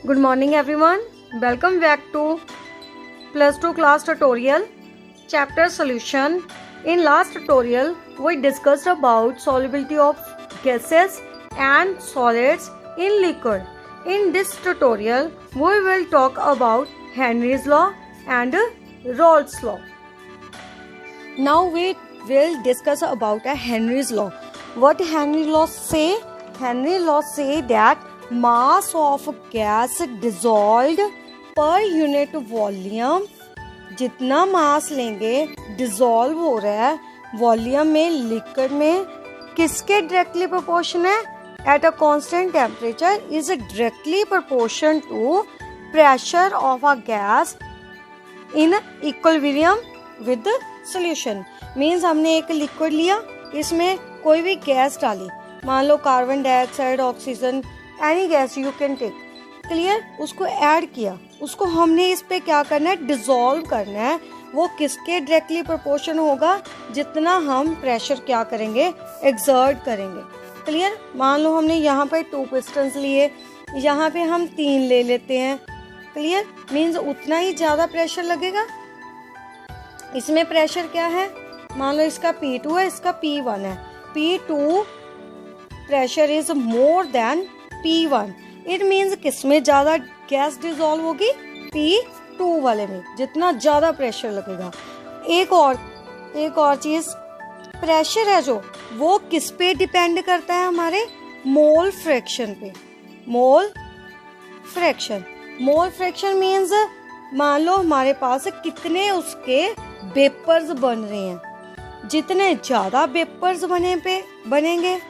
Good morning everyone. Welcome back to plus 2 class tutorial chapter solution. In last tutorial we discussed about solubility of gases and solids in liquid. In this tutorial we will talk about Henry's law and Raoult's law. Now we will discuss about Henry's law. What Henry's law say? Henry's law say that mass of gas dissolved per unit volume, जितना मास लेंगे dissolve हो रहा है volume में liquid में, किसके directly proportion है? At a constant temperature is directly proportion to pressure of a gas in equilibrium with solution. Means हमने एक लिक्विड लिया, इसमें कोई भी गैस डाली, मान लो carbon dioxide, oxygen, any gas you can take, clear. उसको ऐड किया, उसको हमने इस पे क्या करना है? डिसॉल्व करना है. वो किसके डायरेक्टली प्रोपोर्शन होगा? जितना हम प्रेशर क्या करेंगे? एक्सर्ट करेंगे, क्लियर. मान लो हमने यहाँ पे 2 पिस्टन्स लिए, यहाँ पे हम 3 ले लेते हैं, क्लियर. मीन्स उतना ही ज़्यादा प्रेशर लगेगा. इसमें प्रेशर क्या है? मान लो इसका P2 है, इसका P1 है. P2 pressure is more than P1. It means किसमें ज़्यादा गैस डिसॉल्व होगी? P2 वाले में, जितना ज़्यादा प्रेशर लगेगा. एक और चीज़, प्रेशर है जो वो किस पे डिपेंड करता है? हमारे मोल फ्रैक्शन पे. मोल फ्रैक्शन मीन्स मान लो हमारे पास कितने उसके वेपर्स बन रहे हैं. जितने ज़्यादा वेपर्स बनेंगे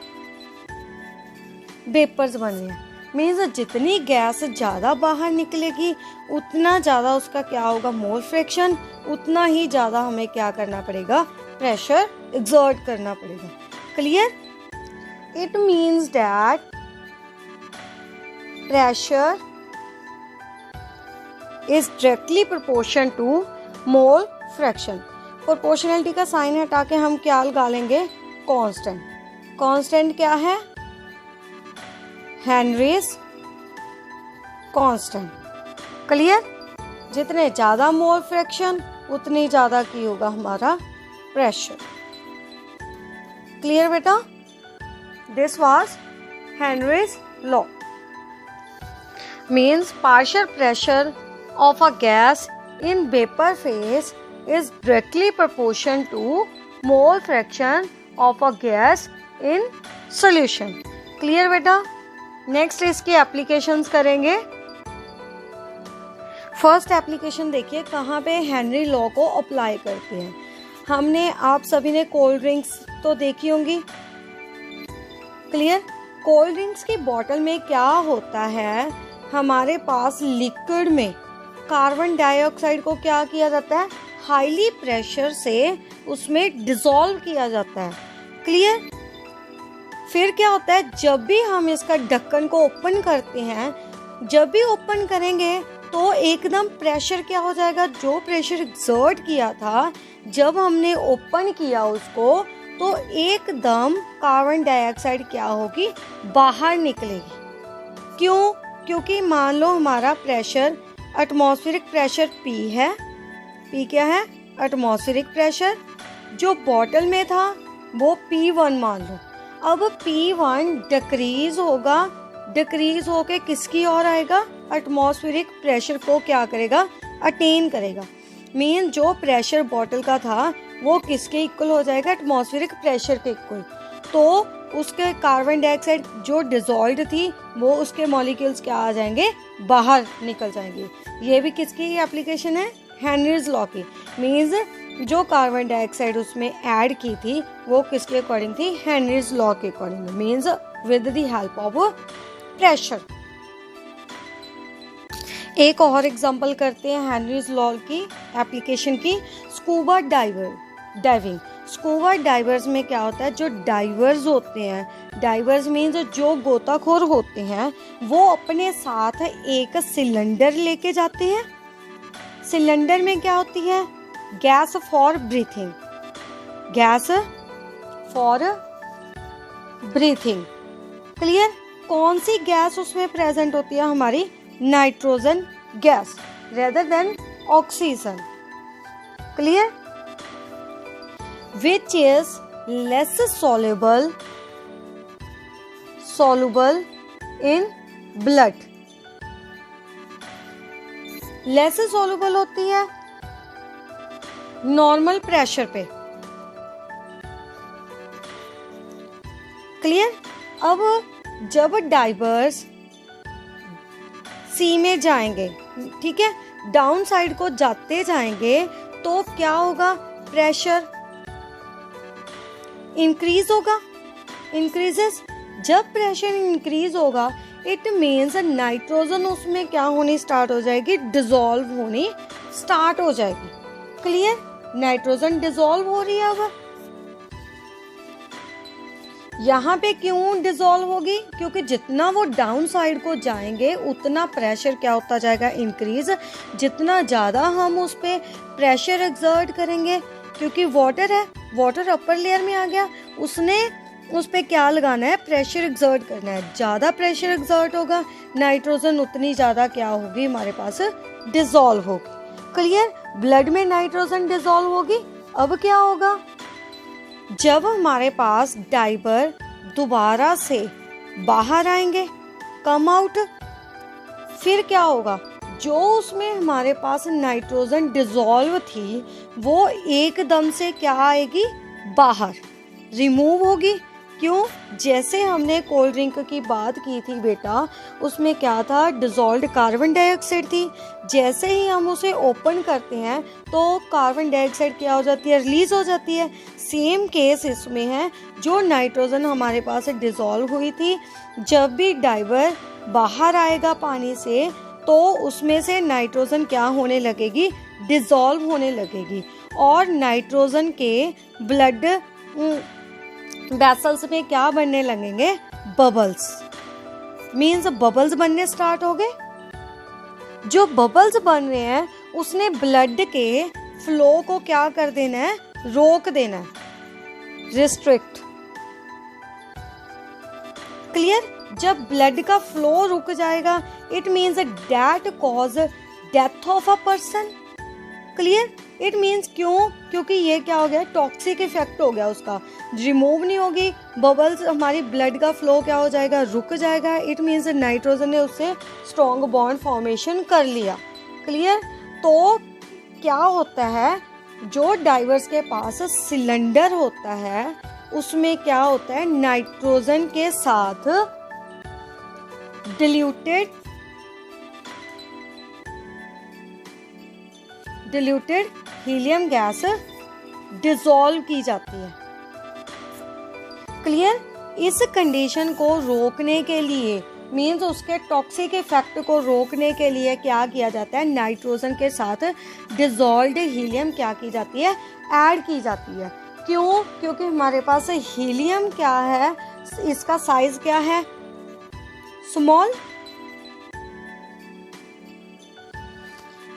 वेपर्स बन रहे हैं मीन्स जितनी गैस ज़्यादा बाहर निकलेगी उतना ज़्यादा उसका क्या होगा? Mole fraction. उतना ही ज़्यादा हमें क्या करना पड़ेगा? प्रेशर एक्सर्ट करना पड़ेगा, clear. It means that pressure is directly proportion to mole fraction. Proportionality का साइन हटा के हम क्या लगा लेंगे? कांस्टेंट. कांस्टेंट क्या है? Henrys constant, clear. जितने ज़्यादा मोल फ्रैक्शन उतनी ज़्यादा की होगा हमारा प्रेशर, क्लियर बेटा. This was Henry's law. Means partial pressure of a gas in vapour phase is directly proportion to mole fraction of a gas in solution. Clear बेटा. Next इसकी एप्लीकेशंस करेंगे. First application देखिए कहाँ पे Henry law को apply करते हैं. हमने आप सभी ने कोल्ड ड्रिंक्स तो देखी होंगी, क्लियर. कोल्ड ड्रिंक्स की बोतल में क्या होता है? हमारे पास लिक्विड में कार्बन डाइऑक्साइड को क्या किया जाता है? हाईली प्रेशर से उसमें डिसॉल्व किया जाता है, क्लियर. फिर क्या होता है? जब भी हम इसका ढक्कन को ओपन करते हैं, जब भी ओपन करेंगे तो एकदम प्रेशर क्या हो जाएगा? जो प्रेशर एक्सर्ट किया था जब हमने ओपन किया उसको, तो एकदम कार्बन डाइऑक्साइड क्या होगी? बाहर निकलेगी. क्यों? क्योंकि मान लो हमारा प्रेशर एटमॉस्फेरिक प्रेशर P है. P क्या है? Atmospheric pressure. जो बॉटल में था वो P1 मान लो. अब P1 डिक्रीज होगा, डिक्रीज होके किसकी ओर आएगा? एटमॉस्फेरिक प्रेशर को क्या करेगा? अटेन करेगा. मीन जो प्रेशर बॉटल का था वो किसके इक्वल हो जाएगा? एटमॉस्फेरिक प्रेशर के इक्वल. तो उसके कार्बन डाइऑक्साइड जो डिसॉल्व्ड थी वो उसके मॉलिक्यूल्स क्या आ जाएंगे? बाहर निकल जाएंगे. ये भी किसकी एप्लीकेशन है? हेनरीज लॉ की. मीन्स जो कार्बन डाइऑक्साइड उसमें ऐड की थी वो किसके अकॉर्डिंग थी? हेनरीज लॉ के according. Means with the help of pressure. एक और एग्जांपल करते हैं हेनरीज लॉ की एप्लीकेशन की. Scuba diving. स्कूबा डाइवर्स में क्या होता है? जो डाइवर्स होते हैं, डाइवर्स मीन्स जो गोताखोर होते हैं, वो अपने साथ एक सिलेंडर लेके जाते हैं. सिलेंडर में क्या होती है? Gas for breathing. क्लियर. कौन सी गैस उसमें प्रेजेंट होती है? हमारी nitrogen gas rather than oxygen. Clear? Which is less soluble in blood. Less soluble होती है नॉर्मल प्रेशर पे. क्लियर? अब जब डाइवर्स सी में जाएंगे, ठीक है, डाउन साइड को जाते जाएंगे तो क्या होगा, प्रेशर इंक्रीज होगा, इंक्रीजेस. जब प्रेशर इंक्रीज होगा इट मीन्स नाइट्रोजन उसमें क्या होनी स्टार्ट हो जाएगी, डिसॉल्व होनी स्टार्ट हो जाएगी. क्लियर? नाइट्रोजन डिसॉल्व हो रही है. अब यहाँ पे क्यों डिसॉल्व होगी, क्योंकि जितना वो डाउन साइड को जाएंगे उतना प्रेशर क्या होता जाएगा, इंक्रीज. जितना ज़्यादा हम उस पर प्रेशर एक्सर्ट करेंगे, क्योंकि वाटर है, वाटर अपर लेयर में आ गया, उसने उस पर क्या लगाना है, प्रेशर एक्सर्ट करना है. ज़्यादा प्रेशर एक्सर्ट होगा, नाइट्रोजन उतनी ज़्यादा क्या होगी हमारे पास, डिसॉल्व होगी. क्लियर? ब्लड में नाइट्रोजन डिसॉल्व होगी. अब क्या होगा, जब हमारे पास डाइवर दोबारा से बाहर आएंगे, कम आउट, फिर क्या होगा, जो उसमें हमारे पास नाइट्रोजन डिसॉल्व थी वो एकदम से क्या आएगी, बाहर रिमूव होगी. क्यों? जैसे हमने कोल्ड ड्रिंक की बात की थी बेटा, उसमें क्या था, डिसॉल्व्ड कार्बन डाइऑक्साइड थी. जैसे ही हम उसे ओपन करते हैं तो कार्बन डाइऑक्साइड क्या हो जाती है, रिलीज हो जाती है. सेम केस इसमें है. जो नाइट्रोजन हमारे पास डिसॉल्व हुई थी, जब भी डाइवर बाहर आएगा पानी से तो उसमें से नाइट्रोजन क्या होने लगेगी, डिसॉल्व होने लगेगी. और नाइट्रोजन के ब्लड वेसल्स में क्या बनने लगेंगे, बबल्स. मीन्स बबल्स बनने स्टार्ट हो गए. जो बबल्स बन रहे हैं उसने ब्लड के फ्लो को क्या कर देना है, रोक देना है, रिस्ट्रिक्ट. क्लियर? जब ब्लड का फ्लो रुक जाएगा it means that cause death of a person. Clear? It means क्यों, क्योंकि ये क्या हो गया, टॉक्सिक इफेक्ट हो गया, उसका रिमूव नहीं होगी, बबल्स, हमारी ब्लड का फ्लो क्या हो जाएगा, रुक जाएगा. इट मीन्स नाइट्रोजन ने उससे स्ट्रॉन्ग बॉन्ड फॉर्मेशन कर लिया. क्लियर? तो क्या होता है, जो डाइवर्स के पास सिलेंडर होता है उसमें क्या होता है, नाइट्रोजन के साथ डिल्यूटेड हीलियम गैस डिसॉल्व की जाती है. क्लियर? इस कंडीशन को रोकने के लिए, मीन्स उसके टॉक्सिक इफेक्ट को रोकने के लिए क्या किया जाता है, नाइट्रोजन के साथ डिसॉल्व्ड हीलियम क्या की जाती है, ऐड की जाती है. क्यों? क्योंकि हमारे पास हीलियम क्या है, इसका साइज क्या है, स्मॉल.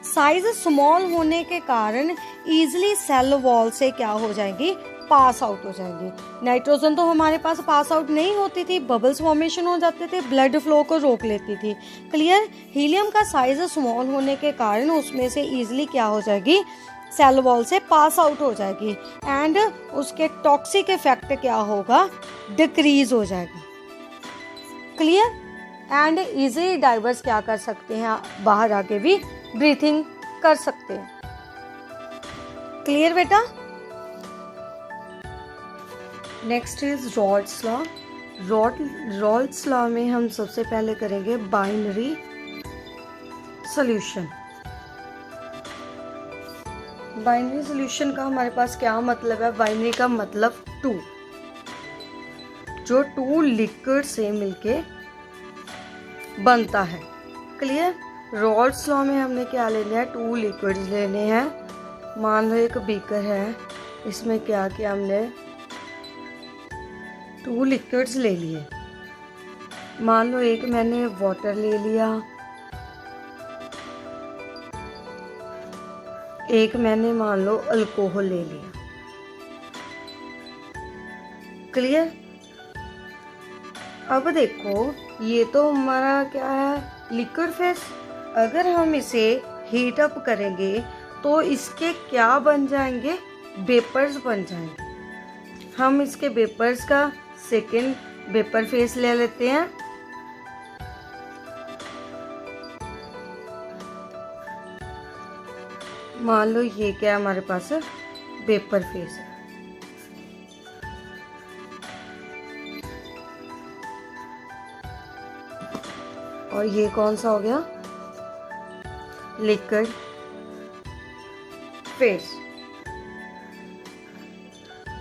साइज स्मॉल होने के कारण इजीली सेल वॉल से क्या हो जाएगी, पास आउट हो जाएगी. नाइट्रोजन तो हमारे पास पास आउट नहीं होती थी, बबल्स फॉर्मेशन हो जाते थे, ब्लड फ्लो को रोक लेती थी. क्लियर? हीलियम का साइज स्मॉल होने के कारण उसमें से इजीली क्या हो जाएगी, सेल वॉल से पास आउट हो जाएगी. एंड उसके टॉक्सिक इफेक्ट क्या होगा, डिक्रीज हो जाएगा. क्लियर? एंड इजी डाइवर्स क्या कर सकते हैं, बाहर आके भी ब्रीथिंग कर सकते हैं. क्लियर बेटा? Next is Rawls law. Rawls law में हम सबसे पहले करेंगे बाइनरी सॉल्यूशन. बाइनरी सॉल्यूशन का हमारे पास क्या मतलब है, बाइनरी का मतलब टू, जो टू लिक्विड से मिलके बनता है. क्लियर? रॉल्स लॉ में हमने क्या लेना है, टू लिक्विड्स लेने हैं. मान लो एक बीकर है, इसमें क्या किया हमने, टू लिक्विड्स ले लिए. मान लो एक मैंने वाटर ले लिया, एक मैंने मान लो अल्कोहल ले लिया. क्लियर? अब देखो ये तो हमारा क्या है, लिक्विड फेस। अगर हम इसे हीट अप करेंगे तो इसके क्या बन जाएंगे, वेपर्स बन जाएंगे। हम इसके वेपर्स का सेकेंड वेपर फेस ले लेते हैं। मान लो ये क्या हमारे पास वेपर फेस है। और ये कौन सा हो गया, लिक्विड फेस।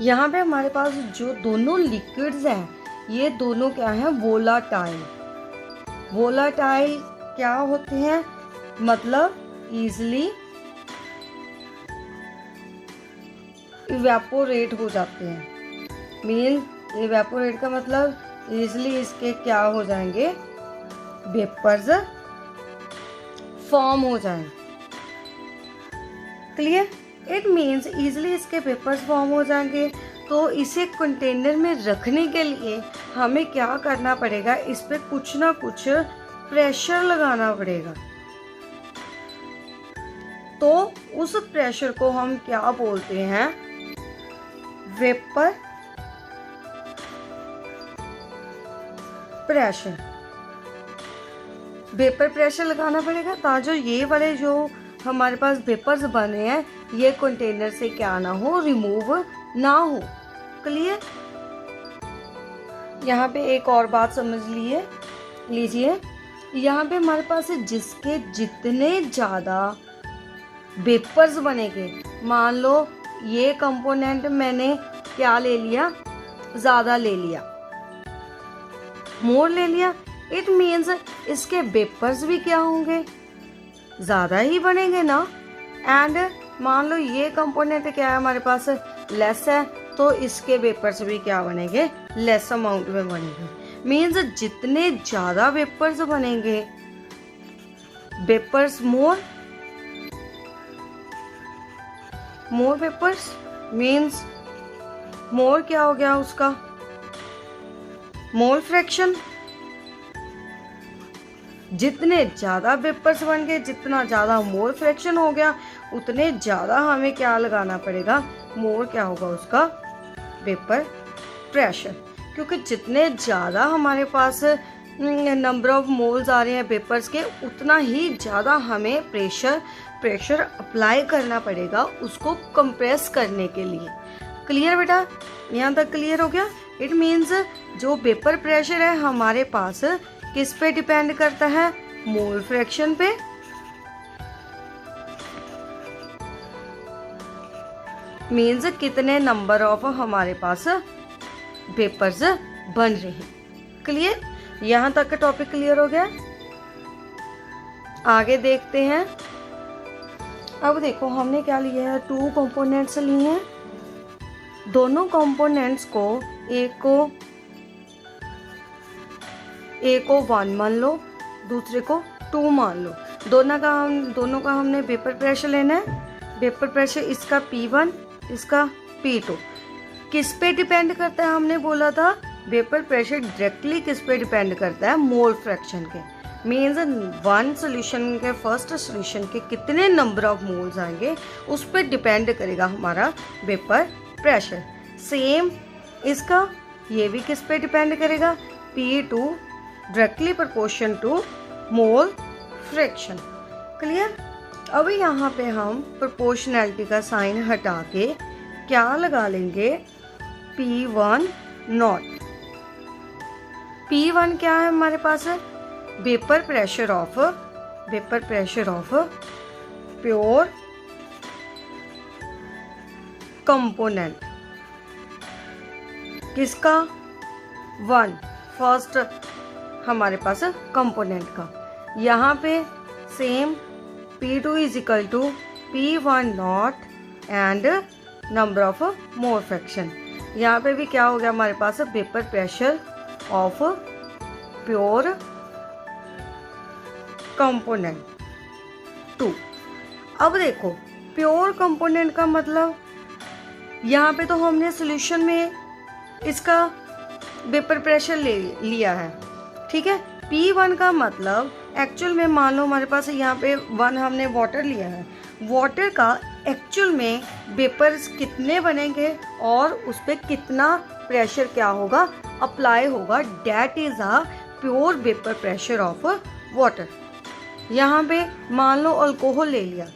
यहाँ पे हमारे पास जो दोनों लिक्विड्स हैं ये दोनों क्या हैं, वोलाटाइल। वोलाटाइल क्या होते हैं, मतलब इजीली इवेपोरेट हो जाते हैं। मीन इवेपोरेट का मतलब इजीली इसके क्या हो जाएंगे, वेपर्स फॉर्म हो जाएंगे। क्लियर? इट मीन्स इजीली इसके वेपर्स फॉर्म हो जाएंगे। तो इसे कंटेनर में रखने के लिए हमें क्या करना पड़ेगा, इस पे कुछ ना कुछ प्रेशर लगाना पड़ेगा। तो उस प्रेशर को हम क्या बोलते हैं, वेपर प्रेशर। वेपर प्रेशर लगाना पड़ेगा ताकि ये वाले जो हमारे पास वेपर्स बने हैं ये कंटेनर से क्या ना हो, रिमूव ना हो। क्लियर? यहाँ पे एक और बात समझ लीजिए, यहाँ पे हमारे पास जिसके जितने ज़्यादा वेपर्स बनेंगे, मान लो ये कंपोनेंट मैंने क्या ले लिया, ज़्यादा ले लिया, मोर ले लिया। इट मीन्स इसके वेपर्स भी क्या होंगे, ज़्यादा ही बनेंगे ना। एंड मान लो ये कंपोनेंट क्या है हमारे पास, लेस है, तो इसके वेपर्स भी क्या बनेंगे, लेस अमाउंट में बनेंगे। मीन्स जितने ज़्यादा वेपर्स बनेंगे, वेपर्स मोर वेपर्स मीन्स मोर क्या हो गया उसका, मोल फ्रैक्शन। जितने ज़्यादा वेपर्स बन गए, जितना ज़्यादा मोल फ्रैक्शन हो गया, उतने ज़्यादा हमें क्या लगाना पड़ेगा, मोर क्या होगा उसका, वेपर प्रेशर। क्योंकि जितने ज़्यादा हमारे पास नंबर ऑफ मोल्स आ रहे हैं वेपर्स के, उतना ही ज़्यादा हमें प्रेशर अप्लाई करना पड़ेगा उसको कंप्रेस करने के लिए। क्लियर बेटा? यहाँ तक क्लियर हो गया? इट मीन्स जो वेपर प्रेशर है हमारे पास किस पे डिपेंड करता है, मोल फ्रैक्शन पे। मीन्स कितने नंबर ऑफ हमारे पास वेपर्स बन रहे हैं। क्लियर? यहाँ तक का टॉपिक क्लियर हो गया? आगे देखते हैं। अब देखो हमने क्या लिया है, 2 कंपोनेंट्स लिए हैं। दोनों कंपोनेंट्स को एक को 1 मान लो, दूसरे को 2 मान लो। दोनों का हमने वेपर प्रेशर लेना है। वेपर प्रेशर इसका P1, इसका P2। किस पे डिपेंड करता है, हमने बोला था वेपर प्रेशर डायरेक्टली किस पे डिपेंड करता है, मोल फ्रैक्शन के। मीन्स वन सोल्यूशन के, फर्स्ट सोल्यूशन के कितने नंबर ऑफ मोल्स आएंगे उस पर डिपेंड करेगा हमारा वेपर प्रेशर। सेम इसका ये भी किस पे डिपेंड करेगा, P2 directly proportion to mole fraction. Clear? अभी यहाँ पे हम प्रोपोर्शनैलिटी का साइन हटा के क्या लगा लेंगे, P1 नॉट। P1 क्या है हमारे पास, vapour pressure of pure component. किसका, 1 फर्स्ट हमारे पास कंपोनेंट का। यहाँ पे same P2 is equal to P1 not and number of mole fraction. यहाँ पे भी क्या हो गया हमारे पास, vapour pressure of pure component 2। अब देखो प्योर कंपोनेंट का मतलब, यहाँ पे तो हमने सॉल्यूशन में इसका वेपर प्रेशर ले लिया है, ठीक है। P1 का मतलब एक्चुअल में मान लो हमारे पास यहाँ पे 1 हमने वाटर लिया है, वाटर का एक्चुअल में वेपर्स कितने बनेंगे और उस पर कितना प्रेशर क्या होगा अप्लाई होगा, that is a pure vapour pressure of water. यहाँ पे मान लो अल्कोहल ले लिया,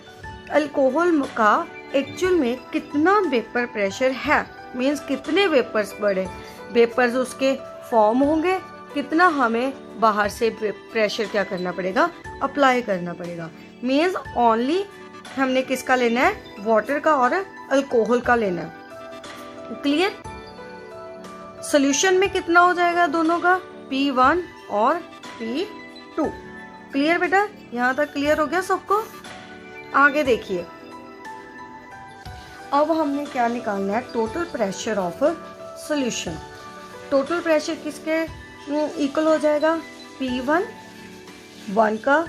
अल्कोहल का एक्चुअल में कितना वेपर प्रेशर है, मीन्स कितने वेपर्स बड़े वेपर्स उसके फॉर्म होंगे, कितना हमें बाहर से प्रेशर क्या करना पड़ेगा अप्लाई करना पड़ेगा। मीन्स ओनली हमने किसका लेना है, वाटर का और अल्कोहल का लेना है। क्लियर? सॉल्यूशन में कितना हो जाएगा दोनों का, P1 और P2। क्लियर बेटा? यहाँ तक क्लियर हो गया सबको? आगे देखिए, अब हमने क्या निकालना है, total pressure of solution. Total pressure किसके इक्वल हो जाएगा, P1 1 का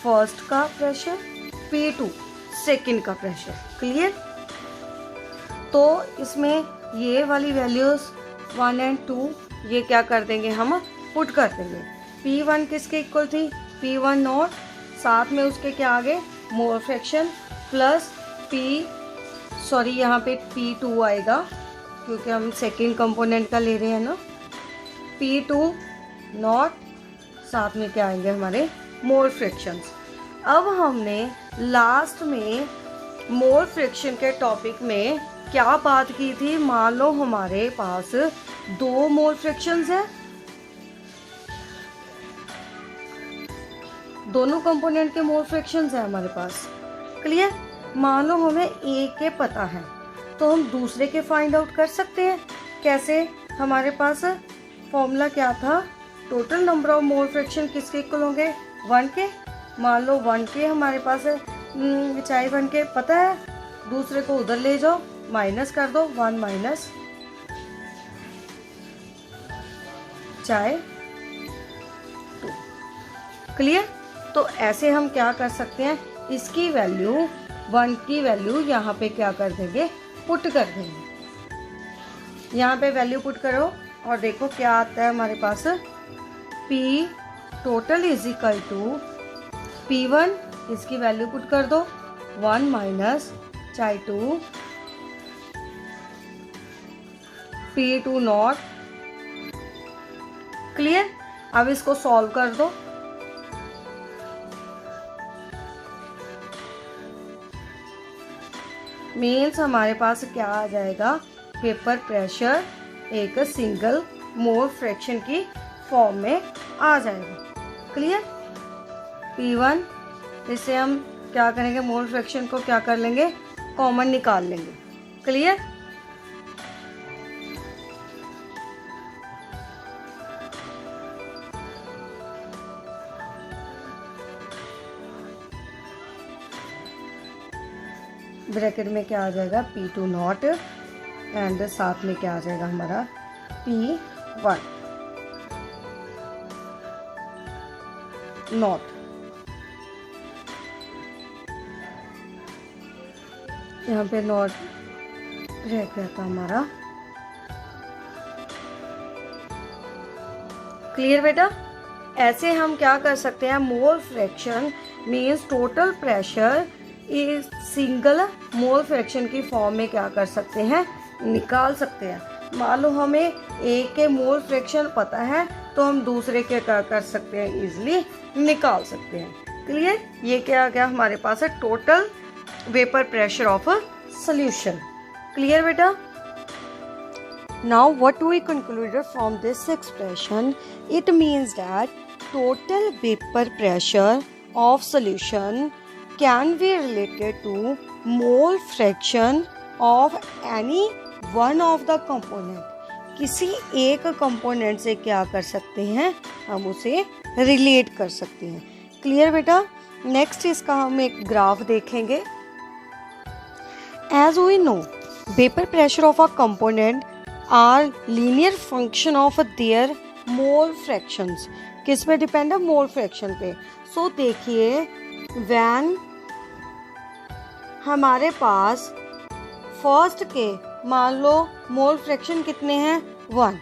फर्स्ट का प्रेशर, P2 सेकंड का प्रेशर। क्लियर? तो इसमें ये वाली वैल्यूज 1 और 2 ये क्या कर देंगे, हम पुट कर देंगे। P1 किसके इक्वल थी, P1 नॉट, साथ में उसके क्या आगे मोल फ्रैक्शन प्लस यहाँ पे P2 आएगा क्योंकि हम सेकेंड कंपोनेंट का ले रहे हैं ना, P2 नॉट, साथ में क्या आएंगे हमारे मोल फ्रैक्शंस। अब हमने लास्ट में मोल फ्रैक्शन के टॉपिक में क्या बात की थी, मान लो हमारे पास 2 मोल फ्रैक्शंस है, दोनों कंपोनेंट के मोल फ्रैक्शंस है हमारे पास। क्लियर? मान लो हमें एक के पता है तो हम दूसरे के फाइंड आउट कर सकते हैं। कैसे? हमारे पास फॉर्मूला क्या था, total number of mole fraction किसके इक्वल होंगे, 1 के। मान लो 1 के हमारे पास है, चाहे 1 के पता है, दूसरे को उधर ले जाओ, माइनस कर दो, 1 माइनस चाहे 2। क्लियर? तो ऐसे हम क्या कर सकते हैं, इसकी वैल्यू 1 की वैल्यू यहाँ पे क्या कर देंगे, पुट कर देंगे। यहाँ पे वैल्यू पुट करो और देखो क्या आता है हमारे पास, P total is equal to P1, इसकी वैल्यू पुट कर दो 1 माइनस चाहे 2 P2 नॉट। क्लियर? अब इसको सॉल्व कर दो, मीन्स हमारे पास क्या आ जाएगा, वेपर प्रेशर एक सिंगल मोल फ्रैक्शन की फॉर्म में आ जाएगा। क्लियर? P1, इसे हम क्या करेंगे, मोल फ्रैक्शन को क्या कर लेंगे, कॉमन निकाल लेंगे। क्लियर? ब्रैकेट में क्या आ जाएगा, P2 नॉट एंड साथ में क्या आ जाएगा हमारा P1 नॉट। यहाँ पे नॉट रह गया था हमारा। क्लियर बेटा? ऐसे हम क्या कर सकते हैं, mole fraction means total pressure इस सिंगल मोल फ्रैक्शन की फॉर्म में क्या कर सकते हैं, निकाल सकते हैं। मान लो हमें एक के मोल फ्रैक्शन पता है तो हम दूसरे के क्या कर सकते हैं, इजीली निकाल सकते हैं। क्लियर? ये क्या आ गया हमारे पास है, total vapour pressure of a solution. Clear बेटा? Now what we concluded from this expression, it means that total vapor pressure of solution can be related to mole fraction of any one of the component। किसी एक component से क्या कर सकते हैं, हम उसे रिलेट कर सकते हैं। क्लियर बेटा? नेक्स्ट इसका हम एक ग्राफ देखेंगे। As we know, vapor pressure of a component are linear function of their mole fractions। किस पे डिपेंड है, मोल फ्रैक्शन पे। सो देखिए, व्हेन हमारे पास फर्स्ट के मान लो मोल फ्रैक्शन कितने हैं, 1,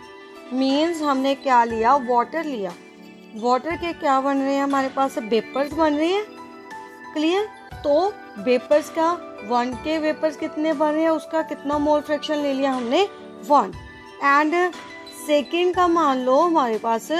मीन्स हमने क्या लिया, वाटर लिया। वाटर के क्या बन रहे हैं हमारे पास, वेपर्स बन रहे हैं। क्लियर। तो वेपर्स का 1 के वेपर्स कितने बन रहे हैं, उसका कितना मोल फ्रैक्शन ले लिया हमने 1। एंड सेकेंड का मान लो हमारे पास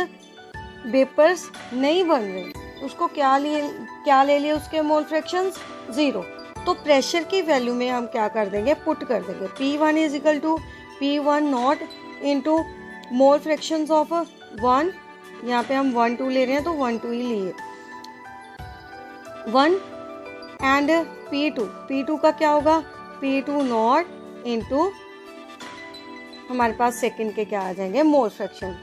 वेपर्स नहीं बन रहे, उसको क्या ले लिया उसके मोल फ्रैक्शंस 0। तो प्रेशर की वैल्यू में हम क्या कर देंगे, पुट कर देंगे P1 is equal to P1 not into mole fractions of 1, यहाँ पे हम 1 2 ले रहे हैं तो 1 2 ही लिए 1, एंड P2 का क्या होगा, P2 नॉट इंटू हमारे पास सेकंड के क्या आ जाएंगे, मोल फ्रैक्शन।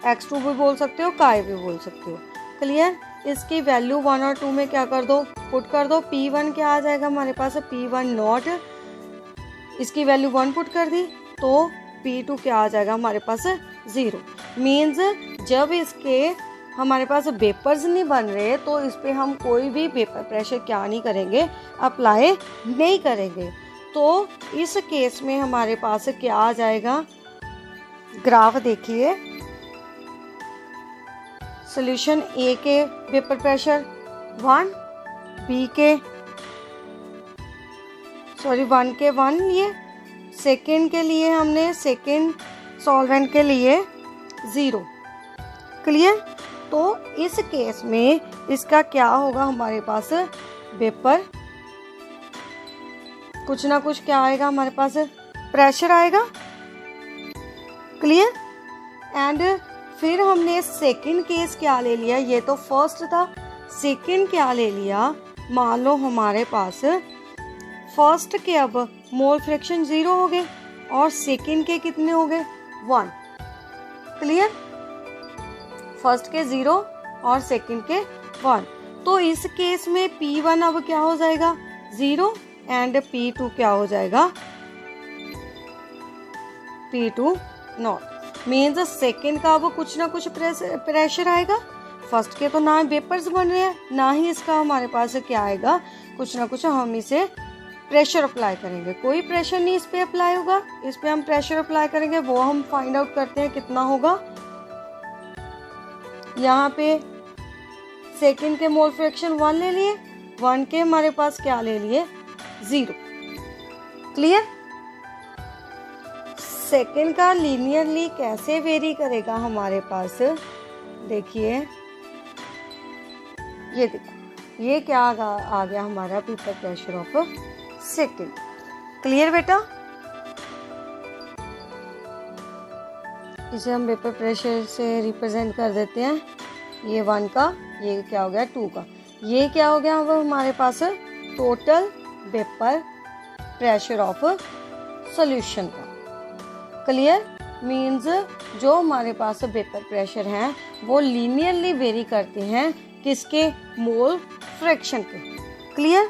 x2 भी बोल सकते हो, काय भी बोल सकते हो। क्लियर। इसकी वैल्यू 1 और 2 में क्या कर दो, पुट कर दो। P1 क्या आ जाएगा हमारे पास, P1 नॉट, इसकी वैल्यू 1 पुट कर दी तो P2 क्या आ जाएगा हमारे पास 0। मीन्स जब इसके हमारे पास वेपर्स नहीं बन रहे तो इस पे हम कोई भी वेपर प्रेशर क्या नहीं करेंगे, अप्लाई नहीं करेंगे। तो इस केस में हमारे पास क्या आ जाएगा, ग्राफ देखिए, सॉल्यूशन ए के वेपर प्रेशर 1, बी के 1 के 1 लिए, सेकेंड के लिए हमने सेकेंड सॉल्वेंट के लिए 0। क्लियर। तो इस केस में इसका क्या होगा, हमारे पास वेपर कुछ ना कुछ क्या आएगा हमारे पास, प्रेशर आएगा। क्लियर। एंड फिर हमने सेकंड केस क्या ले लिया, ये तो फर्स्ट था, सेकंड क्या ले लिया, मान लो हमारे पास फर्स्ट के अब मोल फ्रैक्शन 0 हो गए और सेकंड के कितने हो गए 1। क्लियर। फर्स्ट के 0 और सेकंड के 1। तो इस केस में P1 अब क्या हो जाएगा 0 एंड P2 क्या हो जाएगा P2 नॉट। मीन्स सेकेंड का अब कुछ ना कुछ प्रेशर आएगा। फर्स्ट के तो ना वेपर्स बन रहे हैं, ना ही इसका हमारे पास क्या आएगा, कुछ ना कुछ हम इसे प्रेशर अप्लाई करेंगे। कोई प्रेशर नहीं इस पे अप्लाई होगा, इस पे हम प्रेशर अप्लाई करेंगे, वो हम फाइंड आउट करते हैं कितना होगा। यहाँ पे सेकेंड के मोल फ्रैक्शन 1 ले लिए, 1 के हमारे पास क्या ले लिए 0। क्लियर। सेकेंड का लीनियरली कैसे वेरी करेगा हमारे पास, देखिए ये देखो, ये क्या आ गया हमारा vapour pressure of second. Clear बेटा। इसे हम वेपर प्रेशर से रिप्रेजेंट कर देते हैं, ये 1 का, ये क्या हो गया 2 का, ये क्या हो गया अब हमारे पास total vapour pressure of solution का। क्लियर। मीन्स जो हमारे पास वेपर प्रेशर हैं वो लीनियरली वेरी करते हैं किसके, मोल फ्रैक्शन के। क्लियर।